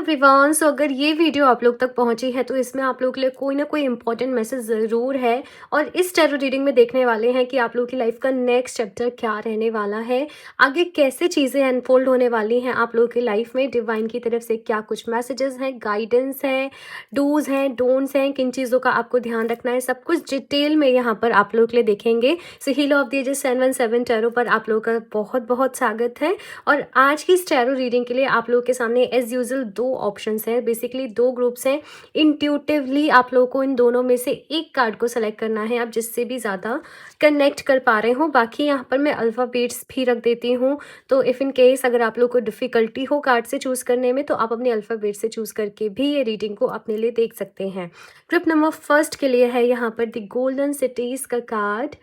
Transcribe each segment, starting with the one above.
Everyone, सो अगर ये video आप लोग तक पहुंची है तो इसमें आप लोग के लिए कोई ना कोई इंपॉर्टेंट मैसेज ज़रूर है। और इस टैरो रीडिंग में देखने वाले हैं कि आप लोग की लाइफ का नेक्स्ट चैप्टर क्या रहने वाला है, आगे कैसे चीज़ें अनफोल्ड होने वाली हैं आप लोगों की लाइफ में, डिवाइन की तरफ से क्या कुछ मैसेजेस हैं, गाइडेंस हैं, डूज हैं, डोंट्स हैं, किन चीज़ों का आपको ध्यान रखना है, सब कुछ डिटेल में यहाँ पर आप लोग के लिए देखेंगे। So heal of the ages 717 tarot पर आप लोग का बहुत बहुत स्वागत है। और आज की इस टैरो रीडिंग के लिए आप लोग के सामने एज यूजुअल दो ऑप्शंस हैं, बेसिकली दो ग्रुप्स हैं। इंट्यूटिवली आप लोगों को इन दोनों में से एक कार्ड को सेलेक्ट करना है, आप जिससे भी ज़्यादा कनेक्ट कर पा रहे हो। बाकी यहाँ पर मैं अल्फ़ाबेट्स भी रख देती हूँ, तो इफ़ इन केस अगर आप लोग को डिफ़िकल्टी हो कार्ड से चूज़ करने में तो आप अपने अल्फ़ाबेट से चूज़ करके भी ये रीडिंग को अपने लिए देख सकते हैं। ग्रुप नंबर फर्स्ट के लिए है यहाँ पर द गोल्डन सिटीज़ का कार्ड।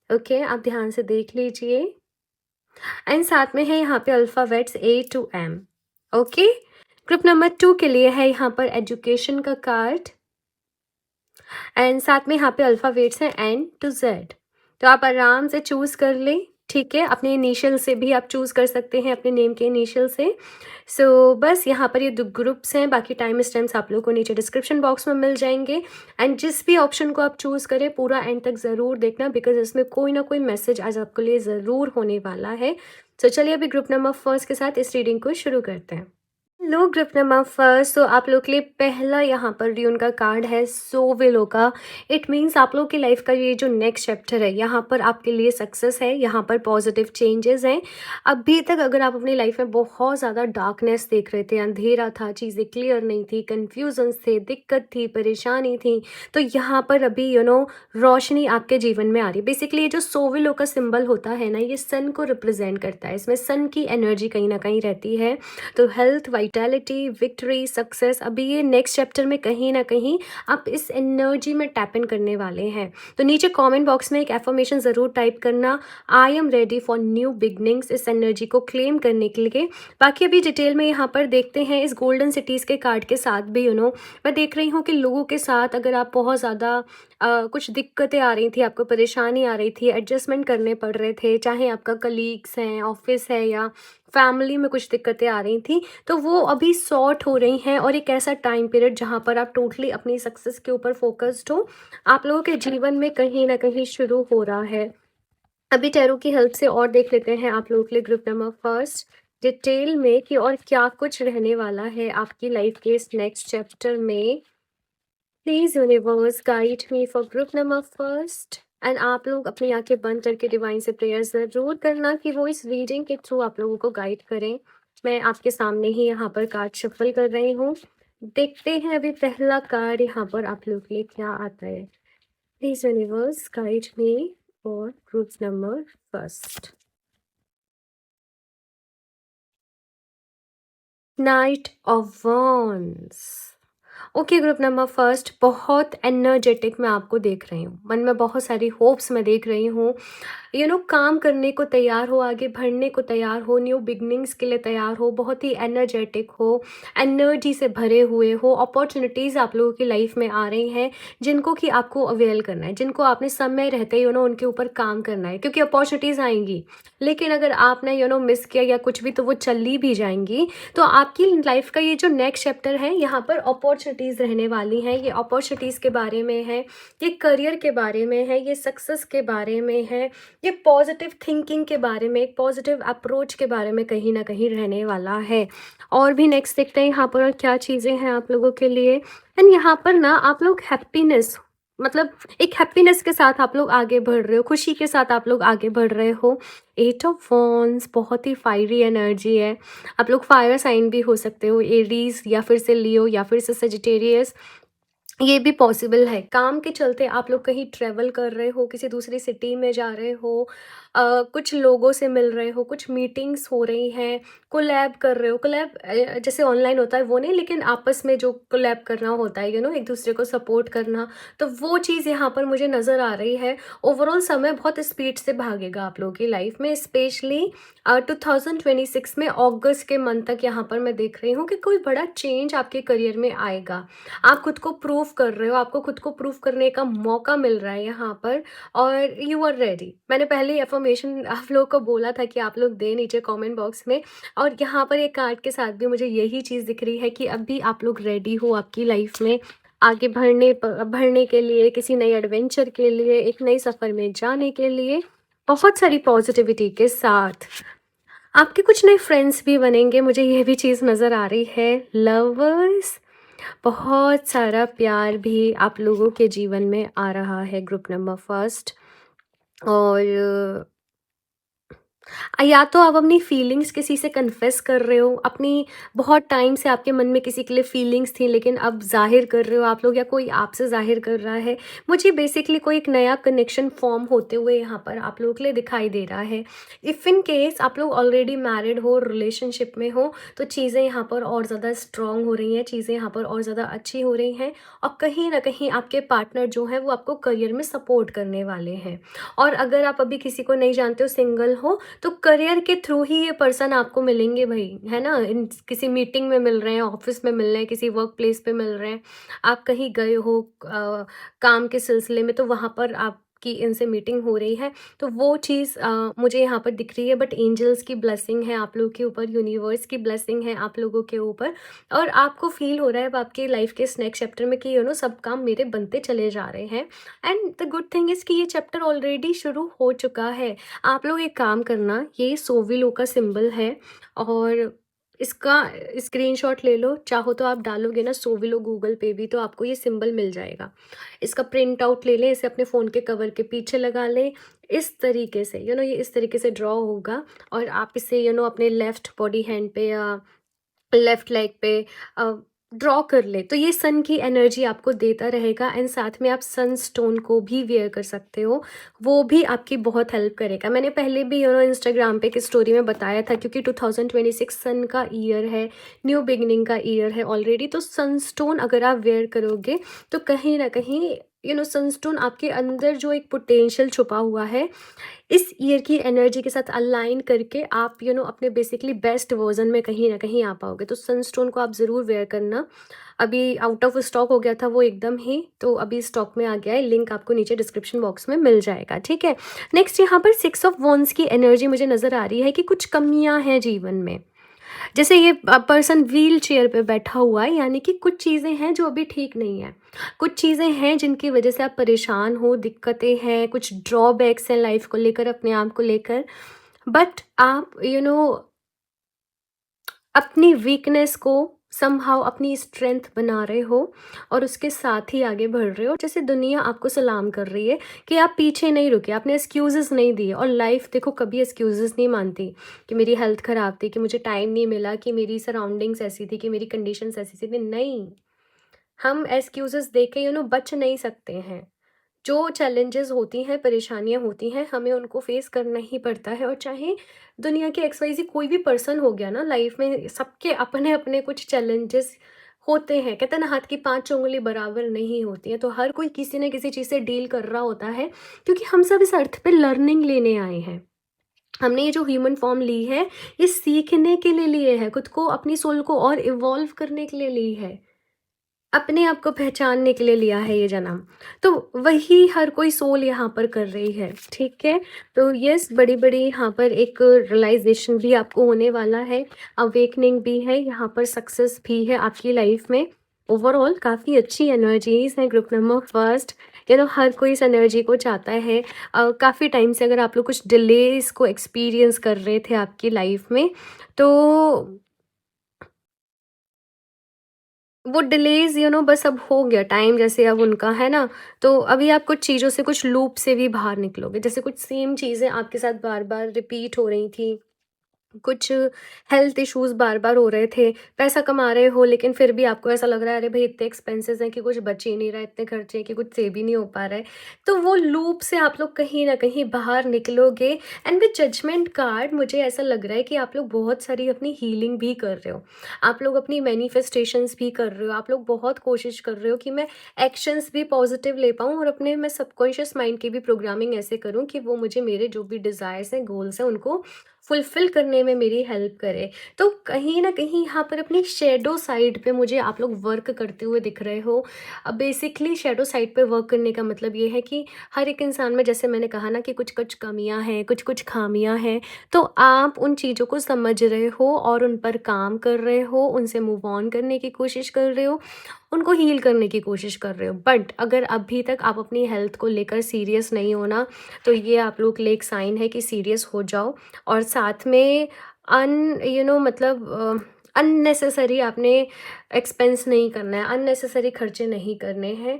ओके, आप ध्यान से देख लीजिए। एंड साथ में है यहाँ पे alphabets A to M। Okay, group number 2 के लिए है यहाँ पर एजुकेशन का कार्ड एंड साथ में यहाँ पे अल्फ़ाबेट्स हैं N to Z। तो आप आराम से चूज़ कर लें, ठीक है। अपने इनिशियल से भी आप चूज़ कर सकते हैं, अपने नेम के इनिशियल से। बस यहाँ पर ये दो ग्रुप्स हैं, बाकी टाइम स्टैम्प्स आप लोगों को नीचे डिस्क्रिप्शन बॉक्स में मिल जाएंगे। एंड जिस भी ऑप्शन को आप चूज़ करें पूरा एंड तक ज़रूर देखना, बिकॉज इसमें कोई ना कोई मैसेज आज आपके लिए ज़रूर होने वाला है। चलिए अभी ग्रुप नंबर फर्स्ट के साथ इस रीडिंग को शुरू करते हैं। लो ग्रुप नंबर फर्स्ट, तो आप लोग के लिए पहला यहाँ पर ड्यून का कार्ड है सोवेलो का। इट मीन्स आप लोग की लाइफ का ये जो नेक्स्ट चैप्टर है यहाँ पर आपके लिए सक्सेस है, यहाँ पर पॉजिटिव चेंजेस हैं। अभी तक अगर आप अपनी लाइफ में बहुत ज़्यादा डार्कनेस देख रहे थे, अंधेरा था, चीज़ें क्लियर नहीं थी, कन्फ्यूजन्स थे, दिक्कत थी, परेशानी थी, तो यहाँ पर अभी रोशनी आपके जीवन में आ रही है। बेसिकली ये जो सोवेलो का सिंबल होता है ना, ये सन को रिप्रेजेंट करता है, इसमें सन की एनर्जी कहीं ना कहीं रहती है। तो हेल्थ, वाइटैलिटी, विक्ट्री, सक्सेस, अभी ये नेक्स्ट चैप्टर में कहीं ना कहीं आप इस एनर्जी में टैप इन करने वाले हैं। तो नीचे कमेंट बॉक्स में एक एफर्मेशन ज़रूर टाइप करना, I am ready for new beginnings, इस एनर्जी को क्लेम करने के लिए। बाकी अभी डिटेल में यहाँ पर देखते हैं इस गोल्डन सिटीज़ के कार्ड के साथ भी मैं देख रही हूँ कि लोगों के साथ अगर आप बहुत ज़्यादा कुछ दिक्कतें आ रही थी, आपको परेशानी आ रही थी, एडजस्टमेंट करने पड़ रहे थे, चाहे आपका कलीग्स हैं, ऑफिस है या फैमिली में कुछ दिक्कतें आ रही थी, तो वो अभी सॉर्ट हो रही हैं। और एक ऐसा टाइम पीरियड जहाँ पर आप टोटली अपनी सक्सेस के ऊपर फोकस्ड हो, आप लोगों के जीवन में कहीं ना कहीं शुरू हो रहा है। अभी टैरो की हेल्प से और देख लेते हैं आप लोगों के लिए ग्रुप नंबर फर्स्ट डिटेल में कि और क्या कुछ रहने वाला है आपकी लाइफ के इस नेक्स्ट चैप्टर में। Please universe guide me for group number first. And आप लोग अपनी आंखें बंद करके डिवाइन से प्रेयर ज़रूर करना कि वो इस रीडिंग के थ्रू आप लोगों को गाइड करें। मैं आपके सामने ही यहाँ पर कार्ड शफल कर रही हूँ। देखते हैं अभी पहला कार्ड यहाँ पर आप लोग के लिए क्या आता है। Please universe guide me for group number first. Night of wands. Okay, group number first, बहुत एनर्जेटिक मैं आपको देख रही हूँ, मन में बहुत सारी होप्स मैं देख रही हूँ। काम करने को तैयार हो, आगे बढ़ने को तैयार हो, न्यू बिगनिंग्स के लिए तैयार हो, बहुत ही एनर्जेटिक हो, एनर्जी से भरे हुए हो। अपॉर्चुनिटीज़ आप लोगों की लाइफ में आ रही हैं जिनको कि आपको अवेल करना है, जिनको आपने समय रहते ही उनके ऊपर काम करना है, क्योंकि अपॉर्चुनिटीज़ आएंगी, लेकिन अगर आपने मिस किया या कुछ भी तो वो चली भी जाएंगी। तो आपकी लाइफ का ये जो नेक्स्ट चैप्टर है यहाँ पर अपॉर्चुनिटीज़ रहने वाली हैं। ये अपॉर्चुनिटीज़ के बारे में है, ये करियर के बारे में है, ये सक्सेस के बारे में है, ये पॉजिटिव थिंकिंग के बारे में, एक पॉजिटिव अप्रोच के बारे में कहीं ना कहीं रहने वाला है। और भी नेक्स्ट देखते हैं यहाँ पर और क्या चीज़ें हैं आप लोगों के लिए। एंड यहाँ पर ना आप लोग हैप्पीनेस, मतलब एक हैप्पीनेस के साथ आप लोग आगे बढ़ रहे हो, खुशी के साथ आप लोग आगे बढ़ रहे हो। 8 ऑफ वॉन्ड्स बहुत ही फायरी एनर्जी है। आप लोग फायर साइन भी हो सकते हो, एरीज या फिर से लियो या फिर से सजिटेरियस, ये भी पॉसिबल है। काम के चलते आप लोग कहीं ट्रैवल कर रहे हो, किसी दूसरी सिटी में जा रहे हो, कुछ लोगों से मिल रहे हो, कुछ मीटिंग्स हो रही हैं, कोलैब कर रहे हो। कोलैब जैसे ऑनलाइन होता है वो नहीं, लेकिन आपस में जो कोलैब करना होता है एक दूसरे को सपोर्ट करना, तो वो चीज़ यहाँ पर मुझे नज़र आ रही है। ओवरऑल समय बहुत स्पीड से भागेगा आप लोगों की लाइफ में, स्पेशली 2026 में अगस्त के मंथ तक यहाँ पर मैं देख रही हूँ कि कोई बड़ा चेंज आपके करियर में आएगा। आप खुद को प्रूव प्रूव कर रहे हो, आपको खुद को प्रूव करने का मौका मिल रहा है यहाँ पर और यू आर रेडी। मैंने पहले ही अफ़र्मेशन आप लोगों को बोला था कि आप लोग दें नीचे कमेंट बॉक्स में, और यहाँ पर एक कार्ड के साथ भी मुझे यही चीज़ दिख रही है कि अभी आप लोग रेडी हो आपकी लाइफ में आगे बढ़ने के लिए, किसी नए एडवेंचर के लिए, एक नए सफ़र में जाने के लिए, बहुत सारी पॉजिटिविटी के साथ। आपके कुछ नए फ्रेंड्स भी बनेंगे, मुझे ये भी चीज़ नज़र आ रही है। लवर्स, बहुत सारा प्यार भी आप लोगों के जीवन में आ रहा है, ग्रुप नंबर फर्स्ट। और या तो आप अपनी फीलिंग्स किसी से कन्फेस कर रहे हो, अपनी बहुत टाइम से आपके मन में किसी के लिए फीलिंग्स थी लेकिन अब ज़ाहिर कर रहे हो आप लोग, या कोई आपसे ज़ाहिर कर रहा है। मुझे बेसिकली कोई एक नया कनेक्शन फॉर्म होते हुए यहाँ पर आप लोगों के लिए दिखाई दे रहा है। इफ़ इन केस आप लोग ऑलरेडी मैरिड हो, रिलेशनशिप में हो, तो चीज़ें यहाँ पर और ज़्यादा स्ट्रॉन्ग हो रही हैं, चीज़ें यहाँ पर और ज़्यादा अच्छी हो रही हैं, और कहीं ना कहीं आपके पार्टनर जो है वो आपको करियर में सपोर्ट करने वाले हैं। और अगर आप अभी किसी को नहीं जानते हो, सिंगल हो, तो करियर के थ्रू ही ये पर्सन आपको मिलेंगे भाई, है ना? इन किसी मीटिंग में मिल रहे हैं, ऑफिस में मिल रहे हैं, किसी वर्क प्लेस पे मिल रहे हैं, आप कहीं गए हो काम के सिलसिले में, तो वहाँ पर आपकी इनसे मीटिंग हो रही है। तो वो चीज़ मुझे यहाँ पर दिख रही है, बट एंजल्स की ब्लेसिंग है आप लोगों के ऊपर, यूनिवर्स की ब्लेसिंग है आप लोगों के ऊपर, और आपको फील हो रहा है अब आपकी लाइफ के इस नेक्स्ट चैप्टर में कि सब काम मेरे बनते चले जा रहे हैं। And the good thing is कि ये चैप्टर ऑलरेडी शुरू हो चुका है। आप लोग एक काम करना, ये सोविलो का सिंबल है, और इसका स्क्रीनशॉट ले लो, चाहो तो आप डालोगे ना सोविलो गूगल पे भी, तो आपको ये सिंबल मिल जाएगा। इसका प्रिंट आउट ले लें, इसे अपने फ़ोन के कवर के पीछे लगा लें। इस तरीके से ये इस तरीके से ड्रॉ होगा, और आप इसे अपने लेफ़्ट बॉडी हैंड पे या लेफ़्ट लेग पे ड्रॉ कर ले, तो ये सन की एनर्जी आपको देता रहेगा। एंड साथ में आप सन स्टोन को भी वेयर कर सकते हो, वो भी आपकी बहुत हेल्प करेगा। मैंने पहले भी इंस्टाग्राम पे एक स्टोरी में बताया था, क्योंकि 2026 सन का ईयर है, न्यू बिगिनिंग का ईयर है ऑलरेडी, तो सन स्टोन अगर आप वेयर करोगे तो कहीं ना कहीं सनस्टोन आपके अंदर जो एक पोटेंशियल छुपा हुआ है, इस ईयर की एनर्जी के साथ अलाइन करके आप अपने बेसिकली बेस्ट वर्जन में कहीं ना कहीं आ पाओगे। तो सनस्टोन को आप ज़रूर वेयर करना। अभी आउट ऑफ स्टॉक हो गया था वो एकदम ही, तो अभी स्टॉक में आ गया है। लिंक आपको नीचे डिस्क्रिप्शन बॉक्स में मिल जाएगा, ठीक है। नेक्स्ट यहाँ पर 6 ऑफ वॉन्ड्स की एनर्जी मुझे नज़र आ रही है कि कुछ कमियाँ हैं जीवन में। जैसे ये पर्सन व्हील चेयर पे बैठा हुआ है, यानी कि कुछ चीज़ें हैं जो अभी ठीक नहीं है, कुछ चीज़ें हैं जिनकी वजह से आप परेशान हो, दिक्कतें हैं, कुछ ड्रॉबैक्स हैं लाइफ को लेकर, अपने आप को लेकर, बट आप अपनी वीकनेस को समहाउ अपनी स्ट्रेंथ बना रहे हो, और उसके साथ ही आगे बढ़ रहे हो। जैसे दुनिया आपको सलाम कर रही है कि आप पीछे नहीं रुके, आपने एक्सक्यूज़ेस नहीं दिए। और लाइफ देखो कभी एक्सक्यूज़ेस नहीं मानती कि मेरी हेल्थ ख़राब थी, कि मुझे टाइम नहीं मिला, कि मेरी सराउंडिंग्स ऐसी थी, कि मेरी कंडीशंस ऐसी थी। नहीं, हम एक्सक्यूज़ेस दे के बच नहीं सकते हैं। जो चैलेंजेस होती हैं, परेशानियाँ होती हैं, हमें उनको फेस करना ही पड़ता है। और चाहे दुनिया के XYZ कोई भी पर्सन हो गया ना लाइफ में, सबके अपने अपने कुछ चैलेंजेस होते हैं। कहते हैं ना, हाथ की 5 उंगली बराबर नहीं होती है, तो हर कोई किसी न किसी चीज़ से डील कर रहा होता है, क्योंकि हम सब इस अर्थ पे लर्निंग लेने आए हैं। हमने ये जो ह्यूमन फॉर्म ली है, ये सीखने के लिए लिए है, खुद को, अपनी सोल को और इवॉल्व करने के लिए ली है, अपने आप को पहचानने के लिए लिया है ये जन्म। तो वही हर कोई सोल यहाँ पर कर रही है, ठीक है। तो यस, बड़ी बड़ी यहाँ पर एक रियलाइजेशन भी आपको होने वाला है, अवेकनिंग भी है यहाँ पर, सक्सेस भी है आपकी लाइफ में। ओवरऑल काफ़ी अच्छी एनर्जीज हैं ग्रुप नंबर फर्स्ट। हर कोई इस एनर्जी को चाहता है। काफ़ी टाइम से अगर आप लोग कुछ डिलेज को एक्सपीरियंस कर रहे थे आपकी लाइफ में, तो वो डिलेज़ बस अब हो गया टाइम, जैसे अब उनका है ना, तो अभी आप कुछ चीज़ों से, कुछ लूप से भी बाहर निकलोगे। जैसे कुछ सेम चीज़ें आपके साथ बार-बार रिपीट हो रही थी, कुछ हेल्थ इश्यूज़ बार-बार हो रहे थे, पैसा कमा रहे हो लेकिन फिर भी आपको ऐसा लग रहा है अरे भाई इतने एक्सपेंसेस हैं कि कुछ बच ही नहीं रहा है, इतने खर्चे हैं कि कुछ सेव ही नहीं हो पा रहा है। तो वो लूप से आप लोग कहीं न कहीं बाहर निकलोगे। एंड विद जजमेंट कार्ड मुझे ऐसा लग रहा है कि आप लोग बहुत सारी अपनी हीलिंग भी कर रहे हो, आप लोग अपनी मैनिफेस्टेशंस भी कर रहे हो, आप लोग बहुत कोशिश कर रहे हो कि मैं एक्शंस भी पॉजिटिव ले पाऊँ, और अपने मैं सबकॉन्शियस माइंड की भी प्रोग्रामिंग ऐसे करूँ कि वो मुझे मेरे जो भी डिज़ायर्स हैं, गोल्स हैं, उनको फुलफ़िल करने में मेरी हेल्प करे। तो कहीं न कहीं यहाँ पर अपनी शैडो साइड पे मुझे आप लोग वर्क करते हुए दिख रहे हो। बेसिकली शैडो साइड पे वर्क करने का मतलब ये है कि हर एक इंसान में, जैसे मैंने कहा ना, कि कुछ-कुछ कमियाँ हैं, कुछ-कुछ ख़ामियाँ हैं, तो आप उन चीज़ों को समझ रहे हो और उन पर काम कर रहे हो, उनसे मूव ऑन करने की कोशिश कर रहे हो, उनको हील करने की कोशिश कर रहे हो। बट अगर अभी तक आप अपनी हेल्थ को लेकर सीरियस नहीं हो ना, तो ये आप लोग के लिए एक साइन है कि सीरियस हो जाओ। और साथ में मतलब अननेसेसरी आपने एक्सपेंस नहीं करना है, अननेसेसरी खर्चे नहीं करने हैं।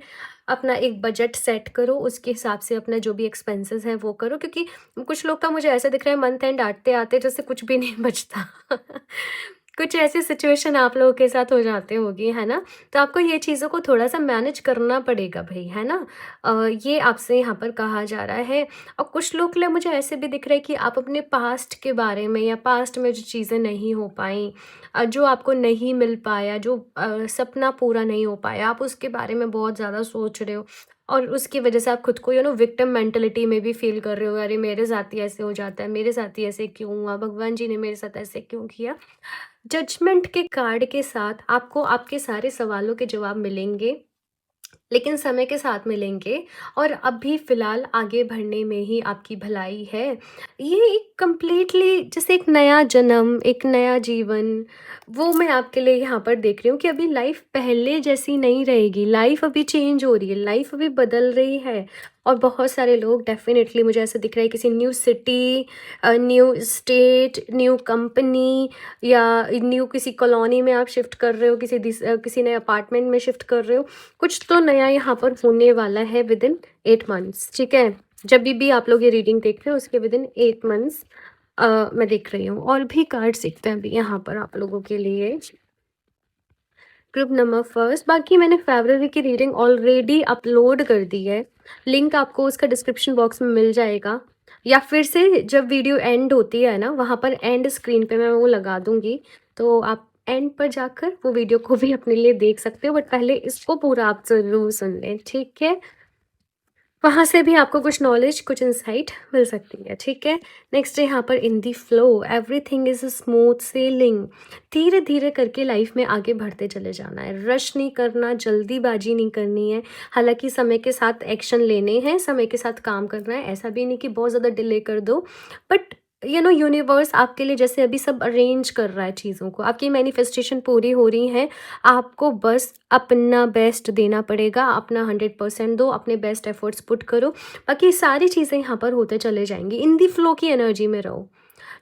अपना एक बजट सेट करो, उसके हिसाब से अपना जो भी एक्सपेंसेस हैं वो करो, क्योंकि कुछ लोग का मुझे ऐसा दिख रहा है मंथ एंड आते-आते जैसे कुछ भी नहीं बचता। कुछ ऐसी सिचुएशन आप लोगों के साथ हो जाते होगी, है ना? तो आपको ये चीज़ों को थोड़ा-सा मैनेज करना पड़ेगा भई, है ना? ये आपसे यहाँ पर कहा जा रहा है। और कुछ लोग के लिए मुझे ऐसे भी दिख रहा है कि आप अपने पास्ट के बारे में, या पास्ट में जो चीज़ें नहीं हो पाईं, जो आपको नहीं मिल पाया, जो सपना पूरा नहीं हो पाया, आप उसके बारे में बहुत ज़्यादा सोच रहे हो, और उसकी वजह से आप खुद को विक्टिम मेंटालिटी में भी फ़ील कर रहे हो, अरे मेरे साथ ही ऐसे हो जाता है, मेरे साथ ही ऐसे क्यों हुआ, भगवान जी ने मेरे साथ ऐसे क्यों किया? जजमेंट के कार्ड के साथ आपको आपके सारे सवालों के जवाब मिलेंगे, लेकिन समय के साथ मिलेंगे, और अभी फ़िलहाल आगे बढ़ने में ही आपकी भलाई है। ये एक कंप्लीटली जैसे एक नया जन्म, एक नया जीवन, वो मैं आपके लिए यहाँ पर देख रही हूँ कि अभी लाइफ़ पहले जैसी नहीं रहेगी, लाइफ़ अभी चेंज हो रही है, लाइफ़ अभी बदल रही है। और बहुत सारे लोग डेफ़िनेटली मुझे ऐसा दिख रहा है, किसी new city, new state, new company, या न्यू किसी कॉलोनी में आप शिफ्ट कर रहे हो, किसी नए अपार्टमेंट में शिफ्ट कर रहे हो। कुछ तो नया यहाँ पर होने वाला है विदिन 8 मंथ्स, ठीक है? जब भी आप लोग ये रीडिंग देख रहे हो उसके विदिन 8 मंथ्स मैं देख रही हूँ। और भी कार्ड्स दिखते हैं अभी यहाँ पर आप लोगों के लिए। ग्रुप नंबर फर्स्ट, बाकी मैंने फ़रवरी की रीडिंग ऑलरेडी अपलोड कर दी है। लिंक आपको उसका डिस्क्रिप्शन बॉक्स में मिल जाएगा, या फिर से जब वीडियो एंड होती है ना, वहाँ पर एंड स्क्रीन पे मैं वो लगा दूँगी, तो आप एंड पर जाकर वो वीडियो को भी अपने लिए देख सकते हो। बट पहले इसको पूरा आप ज़रूर सुन लें, ठीक है? वहाँ से भी आपको कुछ नॉलेज, कुछ इंसाइट मिल सकती है, ठीक है? नेक्स्ट है यहाँ पर in the flow, everything is smooth sailing. धीरे-धीरे करके लाइफ में आगे बढ़ते चले जाना है, रश नहीं करना, जल्दीबाजी नहीं करनी है। हालाँकि समय के साथ एक्शन लेने हैं, समय के साथ काम करना है, ऐसा भी नहीं कि बहुत ज़्यादा डिले कर दो। बट यूनिवर्स आपके लिए जैसे अभी सब अरेंज कर रहा है चीज़ों को, आपकी मैनिफेस्टेशन पूरी हो रही है। आपको बस अपना बेस्ट देना पड़ेगा, अपना 100% दो, अपने बेस्ट एफर्ट्स पुट करो, बाकी सारी चीज़ें यहाँ पर होते चले जाएंगी। इन दी फ्लो की एनर्जी में रहो,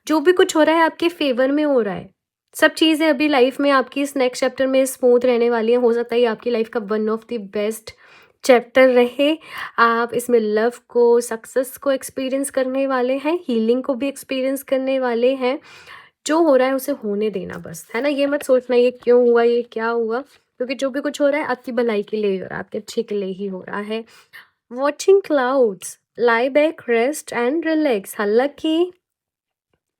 जो भी कुछ हो रहा है आपके फेवर में हो रहा है। सब चीज़ें अभी लाइफ में आपकी इस नेक्स्ट चैप्टर में स्मूथ रहने वाली हैं। हो सकता है ये आपकी लाइफ का one of the best chapter रहे। आप इसमें लव को, सक्सेस को एक्सपीरियंस करने वाले हैं, हीलिंग को भी एक्सपीरियंस करने वाले हैं। जो हो रहा है उसे होने देना बस, है ना? ये मत सोचना ये क्यों हुआ, ये क्या हुआ, क्योंकि जो भी कुछ हो रहा है आपकी भलाई के लिए ही हो रहा है, आपके अच्छे के लिए ही हो रहा है। Watching clouds, lie back, rest and relax. हालाँकि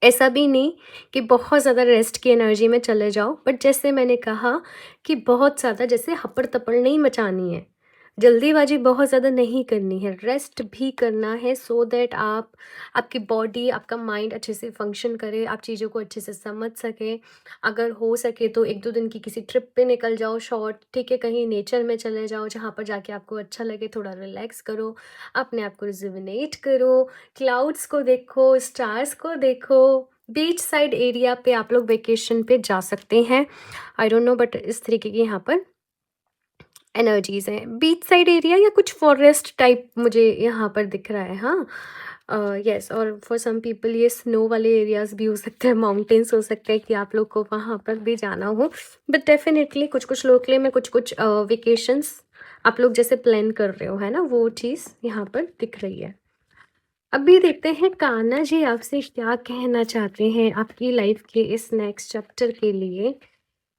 ऐसा भी नहीं कि बहुत ज़्यादा रेस्ट की एनर्जी में चले जाओ, बट जैसे मैंने कहा कि बहुत ज़्यादा जैसे हपड़-तपड़ नहीं मचानी है, जल्दीबाजी बहुत ज़्यादा नहीं करनी है, रेस्ट भी करना है, सो दैट आपकी बॉडी, आपका माइंड अच्छे से फंक्शन करे, आप चीज़ों को अच्छे से समझ सकें। अगर हो सके तो 1-2 दिन की किसी ट्रिप पे निकल जाओ शॉर्ट, ठीक है? कहीं नेचर में चले जाओ, जहाँ पर जाके आपको अच्छा लगे, थोड़ा रिलैक्स करो, अपने आप को रिजुविनेट करो, क्लाउड्स को देखो, स्टार्स को देखो। बीच साइड एरिया पे आप लोग वेकेशन पे जा सकते हैं। आई डोंट नो, बट इस तरीके की यहाँ पर एनर्जीज़ हैं। बीच साइड एरिया या कुछ फॉरेस्ट टाइप मुझे यहाँ पर दिख रहा है, हाँ। यस, और फॉर सम पीपल ये स्नो वाले एरियाज़ भी हो सकते हैं, माउंटेन्स हो सकते हैं कि आप लोग को वहाँ पर भी जाना हो। बट डेफ़िनेटली कुछ-कुछ लोग के लिए मैं कुछ-कुछ वेकेशंस आप लोग जैसे प्लान कर रहे हो, है ना? वो चीज़ यहाँ पर दिख रही है। अभी देखते हैं कान्हा जी आपसे क्या कहना चाहते हैं आपकी लाइफ के इस नेक्स्ट चैप्टर के लिए।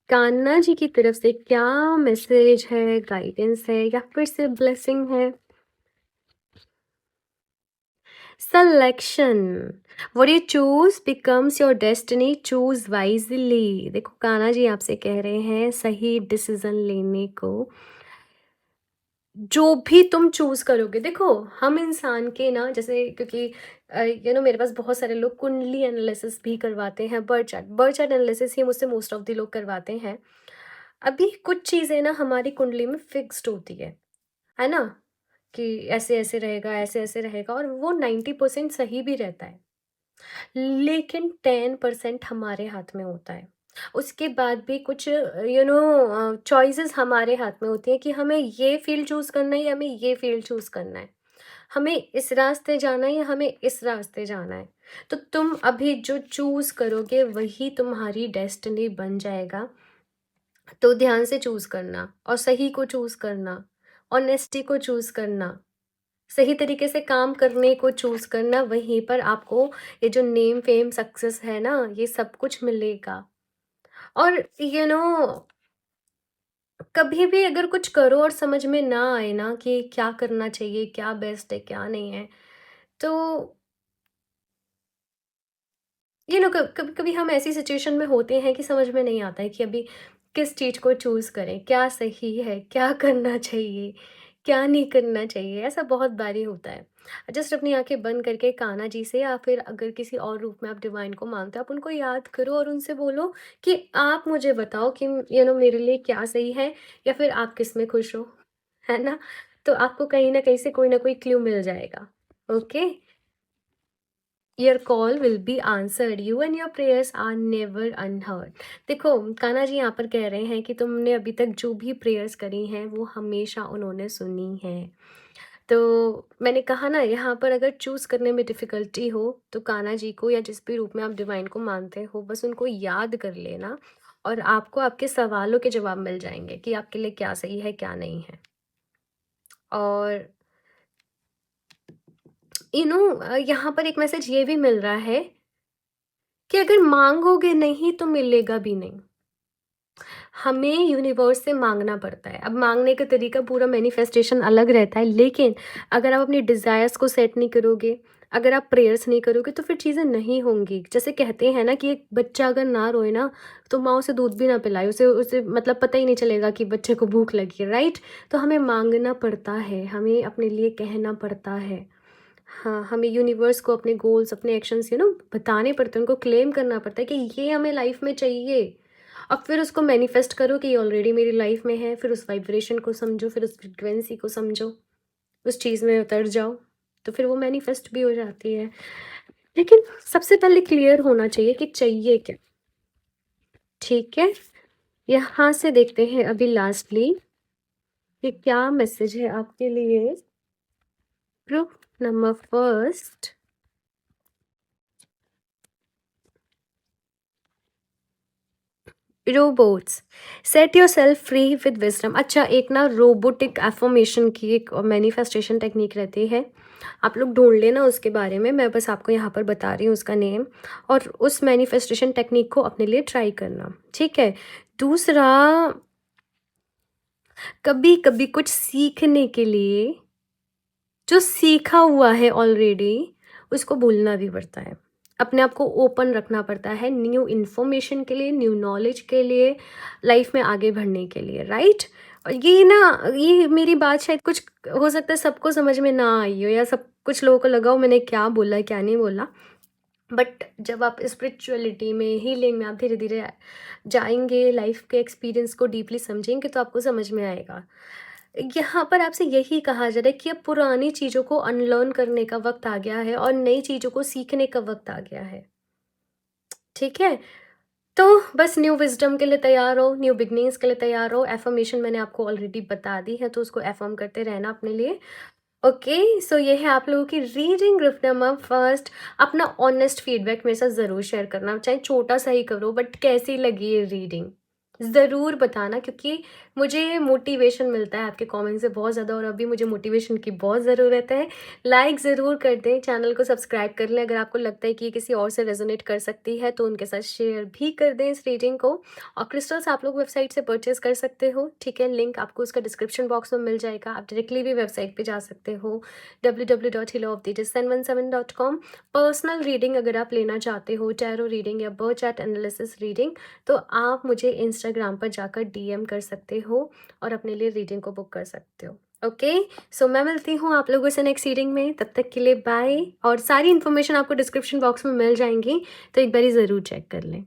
कान्हा जी की तरफ से क्या मैसेज है, गाइडेंस है, या फिर से ब्लेसिंग है? Selection, what you choose becomes your destiny, choose wisely. देखो कान्हा जी आपसे कह रहे हैं सही डिसीजन लेने को। जो भी तुम चूज़ करोगे, देखो हम इंसान के ना, जैसे क्योंकि मेरे पास बहुत सारे लोग कुंडली एनालिसिस भी करवाते हैं, बर्थ चार्ट एनालिसिस ही मुझसे मोस्ट ऑफ द लोग करवाते हैं। अभी कुछ चीज़ें ना हमारी कुंडली में फिक्स्ड होती है ना? कि ऐसे-ऐसे रहेगा, ऐसे-ऐसे रहेगा, और वो 90% सही भी रहता है। लेकिन 10% हमारे हाथ में होता है। उसके बाद भी कुछ चॉइसेस हमारे हाथ में होती हैं कि हमें ये फ़ील्ड चूज़ करना है या हमें ये फ़ील्ड चूज़ करना है। हमें इस रास्ते जाना है या हमें इस रास्ते जाना है। तो तुम अभी जो चूज़ करोगे वही तुम्हारी डेस्टिनी बन जाएगा। तो ध्यान से चूज़ करना और सही को चूज़ करना, ऑनेस्टी को चूज़ करना, सही तरीके से काम करने को चूज़ करना, वहीं पर आपको ये जो नेम, फेम, सक्सेस है ना, ये सब कुछ मिलेगा। और कभी भी अगर कुछ करो और समझ में ना आए ना कि क्या करना चाहिए, क्या बेस्ट है, क्या नहीं है, तो कभी-कभी हम ऐसी सिचुएशन में होते हैं कि समझ में नहीं आता है कि अभी किस चीज़ को चूज़ करें, क्या सही है, क्या करना चाहिए, क्या नहीं करना चाहिए, ऐसा बहुत बारी होता है। जस्ट अपनी आँखें बंद करके कान्हा जी से या फिर अगर किसी और रूप में आप डिवाइन को मानते हो, आप उनको याद करो और उनसे बोलो कि आप मुझे बताओ कि मेरे लिए क्या सही है, या फिर आप किसमें खुश हो, है ना? तो आपको कहीं न कहीं से कोई ना कोई क्लू मिल जाएगा। Okay? Your call will be answered, you and your prayers are never unheard. देखो कान्हा जी यहाँ पर कह रहे हैं कि तुमने अभी तक जो भी प्रेयर्स करी हैं वो हमेशा उन्होंने सुनी है। तो मैंने कहा ना, यहाँ पर अगर चूज़ करने में डिफ़िकल्टी हो तो कान्हा जी को या जिस भी रूप में आप डिवाइन को मानते हो, बस उनको याद कर लेना और आपको आपके सवालों के जवाब मिल जाएंगे कि आपके लिए क्या सही है, क्या नहीं है। और यहाँ पर एक मैसेज ये भी मिल रहा है कि अगर मांगोगे नहीं तो मिलेगा भी नहीं। हमें यूनिवर्स से मांगना पड़ता है। अब मांगने का तरीका पूरा मैनिफेस्टेशन अलग रहता है, लेकिन अगर आप अपनी डिज़ायर्स को सेट नहीं करोगे, अगर आप प्रेयर्स नहीं करोगे तो फिर चीज़ें नहीं होंगी। जैसे कहते हैं ना कि एक बच्चा अगर ना रोए ना, तो माँ उसे दूध भी ना पिलाए, उसे उसे मतलब पता ही नहीं चलेगा कि बच्चे को भूख लगी है, राइट? तो हमें मांगना पड़ता है, हमें अपने लिए कहना पड़ता है। हाँ, हमें यूनिवर्स को अपने गोल्स, अपने एक्शंस बताने पड़ते हैं, उनको क्लेम करना पड़ता है कि ये हमें लाइफ में चाहिए। अब फिर उसको मैनिफेस्ट करो कि ये ऑलरेडी मेरी लाइफ में है, फिर उस वाइब्रेशन को समझो, फिर उस फ्रीक्वेंसी को समझो, उस चीज़ में उतर जाओ, तो फिर वो मैनिफेस्ट भी हो जाती है। लेकिन सबसे पहले क्लियर होना चाहिए कि चाहिए क्या, ठीक है? यहाँ से देखते हैं अभी लास्टली कि क्या मैसेज है आपके लिए। Proof number first, robots set your self free with wisdom. अच्छा, एक ना रोबोटिक एफर्मेशन की एक मैनिफेस्टेशन टेक्निक रहती है, आप लोग ढूंढ लेना उसके बारे में, मैं बस आपको यहाँ पर बता रही हूँ उसका नेम, और उस मैनिफेस्टेशन टेक्निक को अपने लिए ट्राई करना, ठीक है? दूसरा, कभी कभी कुछ सीखने के लिए जो सीखा हुआ है ऑलरेडी उसको भूलना भी पड़ता है, अपने आप को ओपन रखना पड़ता है न्यू इन्फॉर्मेशन के लिए, न्यू नॉलेज के लिए, लाइफ में आगे बढ़ने के लिए, राइट? और ये मेरी बात शायद कुछ हो सकता है सबको समझ में ना आई हो, या सब कुछ लोगों को लगा हो मैंने क्या बोला क्या नहीं बोला, बट जब आप स्पिरिचुअलिटी में, हीलिंग में आप धीरे धीरे जाएंगे, लाइफ के एक्सपीरियंस को डीपली समझेंगे, तो आपको समझ में आएगा। यहाँ पर आपसे यही कहा जा रहा है कि अब पुरानी चीज़ों को अनलर्न करने का वक्त आ गया है और नई चीज़ों को सीखने का वक्त आ गया है, ठीक है? तो बस न्यू विजडम के लिए तैयार हो, न्यू बिगनिंग्स के लिए तैयार हो। एफर्मेशन मैंने आपको ऑलरेडी बता दी है, तो उसको एफर्म करते रहना अपने लिए। ओके, सो ये है आप लोगों की रीडिंग। ग्रुप नंबर फर्स्ट, अपना ऑनेस्ट फीडबैक मेरे साथ ज़रूर शेयर करना, चाहे छोटा सा ही करो, बट कैसी लगी ये रीडिंग ज़रूर बताना, क्योंकि मुझे मोटिवेशन मिलता है आपके कमेंट से बहुत ज़्यादा, और अभी मुझे मोटिवेशन की बहुत ज़रूरत है। लाइक ज़रूर कर दें, चैनल को सब्सक्राइब कर लें, अगर आपको लगता है कि ये किसी और से रेजोनेट कर सकती है तो उनके साथ शेयर भी कर दें इस रीडिंग को। और क्रिस्टल्स आप लोग वेबसाइट से परचेज कर सकते हो, ठीक है? लिंक आपको उसका डिस्क्रिप्शन बॉक्स में मिल जाएगा, आप डायरेक्टली भी वेबसाइट पे जा सकते हो www.healofthediscent17.com। पर्सनल रीडिंग अगर आप लेना चाहते हो, टैरो रीडिंग या बर्थ चार्ट एनालिसिस रीडिंग, तो आप मुझे इंस्टाग्राम पर जाकर डीएम कर सकते हो और अपने लिए रीडिंग को बुक कर सकते हो। ओके। सो मैं मिलती हूँ आप लोगों से नेक्स्ट रीडिंग में, तब तक के लिए बाय। और सारी इन्फॉर्मेशन आपको डिस्क्रिप्शन बॉक्स में मिल जाएंगी, तो एक बारी ज़रूर चेक कर लें।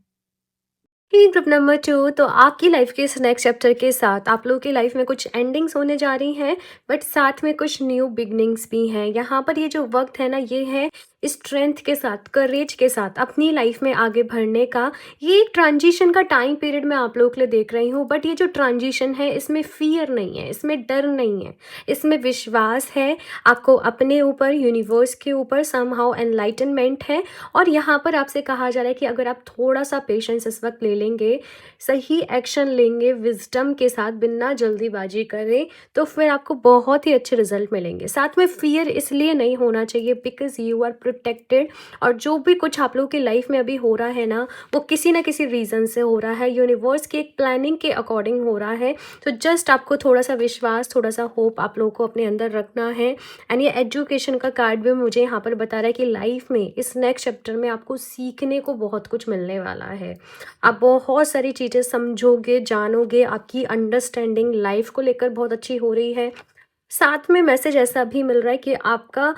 ग्रुप नंबर 2, तो आपकी लाइफ के इस नेक्स्ट चैप्टर के साथ आप लोगों की लाइफ में कुछ एंडिंग्स होने जा रही हैं, बट साथ में कुछ न्यू बिगनिंग्स भी हैं। यहाँ पर ये जो वक्त है ना, ये है स्ट्रेंथ के साथ, करेज के साथ अपनी लाइफ में आगे बढ़ने का। ये एक ट्रांजिशन का टाइम पीरियड मैं आप लोगों के लिए देख रही हूँ, बट ये जो ट्रांजिशन है इसमें फियर नहीं है, इसमें डर नहीं है, इसमें विश्वास है आपको अपने ऊपर, यूनिवर्स के ऊपर। समहाउ एनलाइटनमेंट है। और यहाँ पर आपसे कहा जा रहा है कि अगर आप थोड़ा सा पेशेंस इस वक्त ले लेंगे, सही एक्शन लेंगे विजडम के साथ, बिना जल्दीबाजी करें, तो फिर आपको बहुत ही अच्छे रिजल्ट मिलेंगे। साथ में फियर इसलिए नहीं होना चाहिए बिकॉज यू आर प्रोटेक्टेड। और जो भी कुछ आप लोगों की लाइफ में अभी हो रहा है ना, वो किसी ना किसी रीज़न से हो रहा है, यूनिवर्स की एक प्लानिंग के अकॉर्डिंग हो रहा है। तो जस्ट आपको थोड़ा सा विश्वास, थोड़ा सा होप आप लोगों को अपने अंदर रखना है। एंड ये एजुकेशन का कार्ड भी मुझे यहाँ पर बता रहा है कि लाइफ में इस नेक्स्ट चैप्टर में आपको सीखने को बहुत कुछ मिलने वाला है। आप बहुत सारी चीज़ें समझोगे, जानोगे, आपकी अंडरस्टैंडिंग लाइफ को लेकर बहुत अच्छी हो रही है। साथ में मैसेज ऐसा भी मिल रहा है कि आपका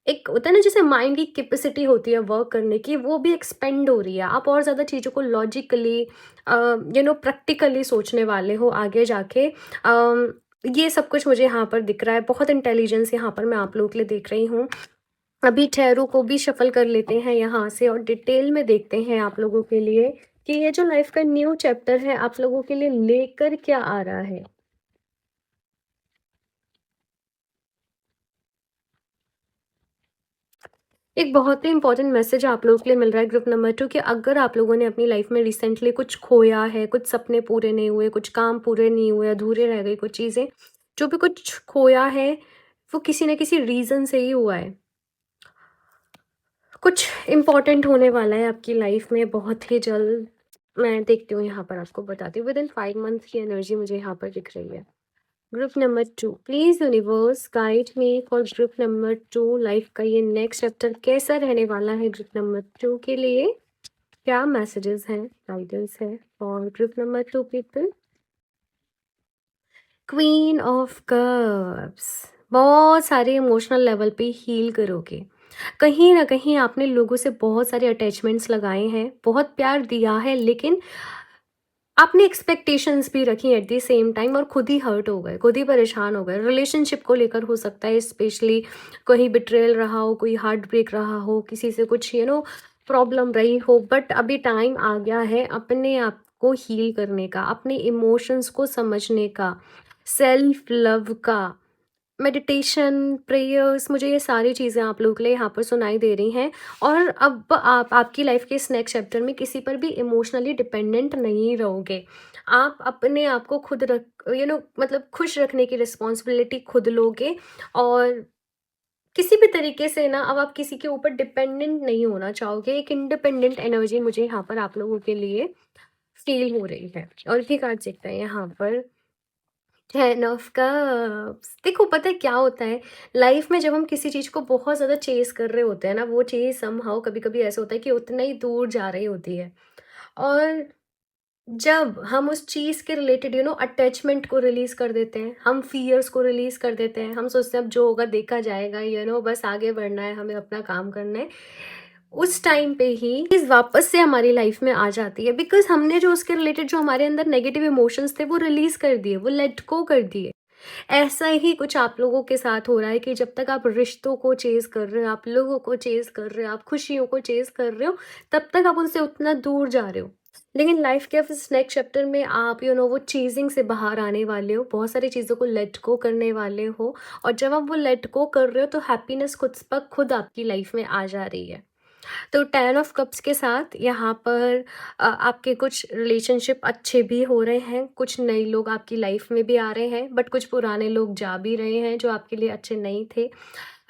एक होता है ना, जैसे माइंड की कैपेसिटी होती है वर्क करने की, वो भी एक्सपेंड हो रही है। आप और ज़्यादा चीज़ों को लॉजिकली, प्रैक्टिकली सोचने वाले हो आगे जाके। ये सब कुछ मुझे यहाँ पर दिख रहा है। बहुत इंटेलिजेंस यहाँ पर मैं आप लोगों के लिए देख रही हूँ। अभी ठहरों को भी शफल कर लेते हैं यहाँ से और डिटेल में देखते हैं आप लोगों के लिए कि ये जो लाइफ का न्यू चैप्टर है आप लोगों के लिए लेकर क्या आ रहा है। एक बहुत ही इंपॉर्टेंट मैसेज आप लोगों के लिए मिल रहा है ग्रुप नंबर 2 कि अगर आप लोगों ने अपनी लाइफ में रिसेंटली कुछ खोया है, कुछ सपने पूरे नहीं हुए, कुछ काम पूरे नहीं हुए, अधूरे रह गई कुछ चीज़ें, जो भी कुछ खोया है वो किसी न किसी रीज़न से ही हुआ है। कुछ इम्पोर्टेंट होने वाला है आपकी लाइफ में बहुत ही जल्द। मैं देखती हूँ यहाँ पर, आपको बताती हूँ। विदिन 5 मंथ की एनर्जी मुझे यहाँ पर दिख रही है। Group number 2, please universe guide me for group number 2। Life का ये नेक्स्ट चैप्टर कैसा रहने वाला है ग्रुप नंबर 2 के लिए, क्या मैसेजेस हैं, गाइडेंस है for group number 2 people. Queen of cups, बहुत सारे इमोशनल लेवल पे हील करोगे। कहीं ना कहीं आपने लोगों से बहुत सारे अटैचमेंट्स लगाए हैं, बहुत प्यार दिया है, लेकिन आपने एक्सपेक्टेशंस भी रखी एट द सेम टाइम और खुद ही हर्ट हो गए, खुद ही परेशान हो गए। रिलेशनशिप को लेकर हो सकता है, स्पेशली कहीं बिट्रेयल रहा हो, कोई हार्ट ब्रेक रहा हो, किसी से कुछ प्रॉब्लम रही हो। बट अभी टाइम आ गया है अपने आप को हील करने का, अपने इमोशंस को समझने का, सेल्फ लव का। मेडिटेशन, प्रेयर्स, मुझे ये सारी चीज़ें आप लोगों के लिए यहाँ पर सुनाई दे रही हैं। और अब आप आपकी लाइफ के इस नेक्स्ट चैप्टर में किसी पर भी इमोशनली डिपेंडेंट नहीं रहोगे। आप अपने आप को खुद रख मतलब खुश रखने की रिस्पॉन्सिबिलिटी खुद लोगे। और किसी भी तरीके से ना अब आप किसी के ऊपर डिपेंडेंट नहीं होना चाहोगे। एक इंडिपेंडेंट एनर्जी मुझे यहाँ पर आप लोगों के लिए फील हो रही है। और भी कार्ड देखते हैं यहाँ पर। 10 ऑफ कप्स, देखो पता है क्या होता है, लाइफ में जब हम किसी चीज़ को बहुत ज़्यादा चेस कर रहे होते हैं ना, वो चीज़ समहाउ कभी कभी ऐसा होता है कि उतना ही दूर जा रही होती है। और जब हम उस चीज़ के रिलेटेड अटैचमेंट को रिलीज़ कर देते हैं, हम फियर्स को रिलीज़ कर देते हैं, हम सोचते हैं अब जो होगा देखा जाएगा, बस आगे बढ़ना है, हमें अपना काम करना है। उस टाइम पे ही चीज़ वापस से हमारी लाइफ में आ जाती है, बिकॉज हमने जो उसके रिलेटेड जो हमारे अंदर नेगेटिव इमोशंस थे वो रिलीज़ कर दिए, वो लेट गो कर दिए। ऐसा ही कुछ आप लोगों के साथ हो रहा है कि जब तक आप रिश्तों को चेज़ कर रहे हो, आप लोगों को चेज़ कर रहे हो, आप खुशियों को चेज़ कर रहे हो, तब तक आप उनसे उतना दूर जा रहे हो। लेकिन लाइफ के इस नेक्स्ट चैप्टर में आप वो चेज़िंग से बाहर आने वाले हो, बहुत सारी चीज़ों को लेट गो करने वाले हो। और जब आप वो लेट गो कर रहे हो तो हैप्पीनेस खुद ब खुद आपकी लाइफ में आ जा रही है। तो 10 ऑफ कप्स के साथ यहाँ पर आपके कुछ रिलेशनशिप अच्छे भी हो रहे हैं, कुछ नए लोग आपकी लाइफ में भी आ रहे हैं, बट कुछ पुराने लोग जा भी रहे हैं जो आपके लिए अच्छे नहीं थे।